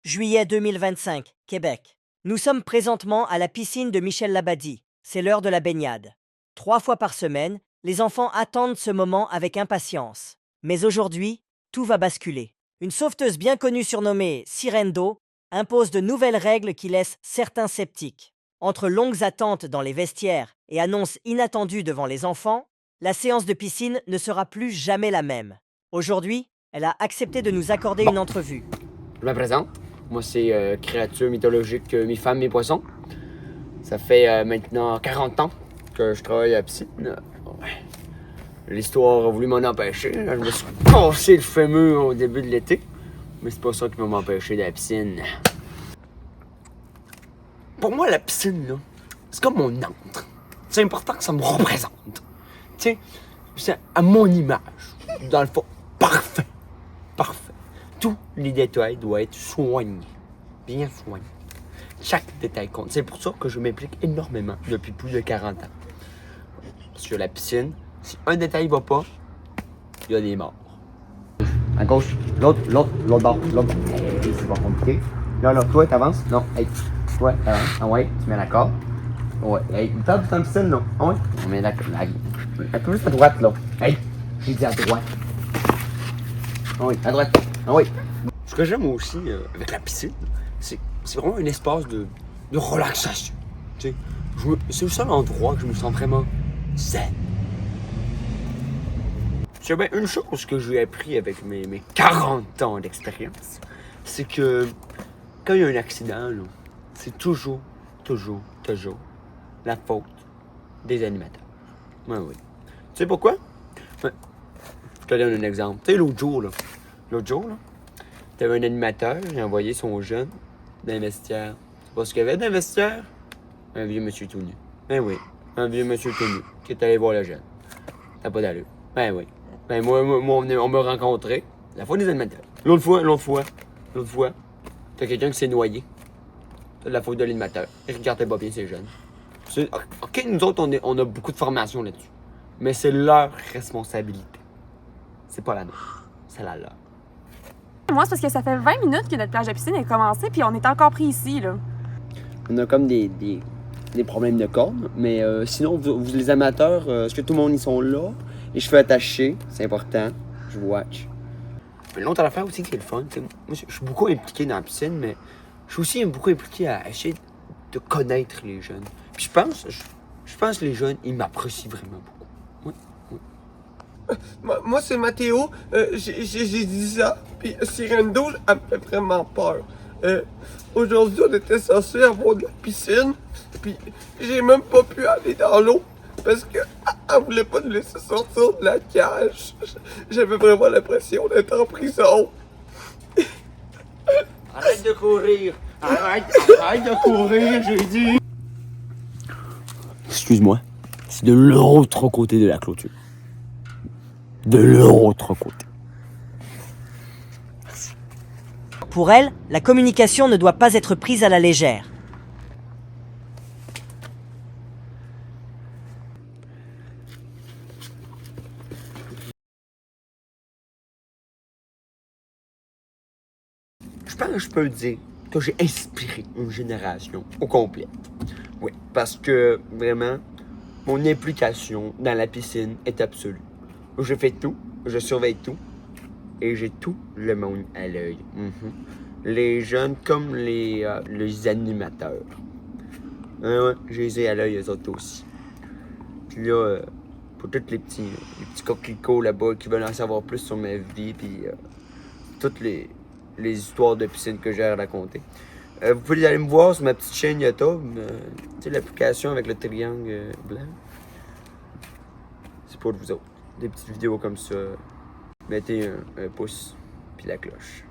Juillet 2025, Québec. Nous sommes présentement à la piscine de Michel Labadie. C'est l'heure de la baignade. 3 fois par semaine, les enfants attendent ce moment avec impatience. Mais aujourd'hui, tout va basculer. Une sauveteuse bien connue surnommée Sirène d'eau impose de nouvelles règles qui laissent certains sceptiques. Entre longues attentes dans les vestiaires et annonces inattendues devant les enfants, la séance de piscine ne sera plus jamais la même. Aujourd'hui, elle a accepté de nous accorder une entrevue. Je me présente. Moi, c'est créature mythologique mi-femme, mi-poisson. Ça fait maintenant 40 ans que je travaille à la piscine. Ouais. L'histoire a voulu m'en empêcher. Je me suis cassé le fémur au début de l'été. Mais c'est pas ça qui va m'empêcher de la piscine. Pour moi, la piscine, là, c'est comme mon antre. C'est important que ça me représente. Tu sais, c'est à mon image. Dans le fond, parfait. Parfait. Tous les détails doivent être soignés. Bien soignés. Chaque détail compte. C'est pour ça que je m'implique énormément depuis plus de 40 ans. Sur la piscine, si un détail va pas, il y a des morts. À gauche, l'autre bord, l'autre. Hey, c'est pas compliqué. Là, toi, t'avances? Non. Hey, toi, t'avances. Ah ouais, tu mets d'accord. Ouais. Hey, tu parles de ta piscine, non? Ah ouais? On met d'accord. Un peu plus à droite, là. Hey, j'ai dit à droite. Ah oui, à droite. Ah oui. Ce que j'aime aussi avec la piscine, c'est vraiment un espace de relaxation. Tu sais, c'est le seul endroit que je me sens vraiment zen. C'est bien une chose que j'ai appris avec mes 40 ans d'expérience, c'est que quand il y a un accident, là, c'est toujours la faute des animateurs. Ouais, oui. Tu sais pourquoi? Ouais. Je te donne un exemple. Tu sais, l'autre jour, t'avais un animateur, il a envoyé son jeune dans les vestiaires. C'est pas ce qu'il y avait dans les vestiaires? Un vieux monsieur tout nu. Ben oui, un vieux monsieur tout nu qui est allé voir le jeune. T'as pas d'allure. Ben oui. Ben moi on m'a rencontré. La fois des animateurs. L'autre fois, t'as quelqu'un qui s'est noyé. C'est de la faute de l'animateur. Il regardait pas bien ses jeunes. OK, nous autres, on a beaucoup de formation là-dessus. Mais c'est leur responsabilité. C'est pas la nôtre. C'est la leur. Moi, c'est parce que ça fait 20 minutes que notre plage de piscine est commencée, puis on est encore pris ici, là. On a comme des problèmes de cordes, mais sinon, vous les amateurs, est-ce que tout le monde y sont là? Les cheveux attachés, c'est important. Je watch. L'autre affaire aussi qui est le fun, moi, je suis beaucoup impliqué dans la piscine, mais je suis aussi beaucoup impliqué à essayer de connaître les jeunes. Puis je pense que les jeunes, ils m'apprécient vraiment beaucoup. Oui. Moi, c'est Mathéo, j'ai 10 ans, puis Sirène d'eau, elle me fait vraiment peur. Aujourd'hui, on était censé avoir de la piscine, puis j'ai même pas pu aller dans l'eau parce qu'elle voulait pas nous laisser sortir de la cage. J'avais vraiment l'impression d'être en prison. Arrête de courir! Arrête de courir, j'ai dit! Excuse-moi, c'est de l'autre côté de la clôture. De l'autre côté. Pour elle, la communication ne doit pas être prise à la légère. Je pense que je peux dire que j'ai inspiré une génération au complet. Oui, parce que vraiment, mon implication dans la piscine est absolue. Je fais tout, je surveille tout, et j'ai tout le monde à l'œil. Les jeunes comme les animateurs. Ouais, je les ai à l'œil, eux autres aussi. Puis là, pour tous les petits coquelicots là-bas qui veulent en savoir plus sur ma vie, puis toutes les histoires de piscine que j'ai à raconter. Vous pouvez aller me voir sur ma petite chaîne YouTube. Tu sais, l'application avec le triangle blanc. C'est pour vous autres. Des petites vidéos comme ça. Mettez un pouce, puis la cloche.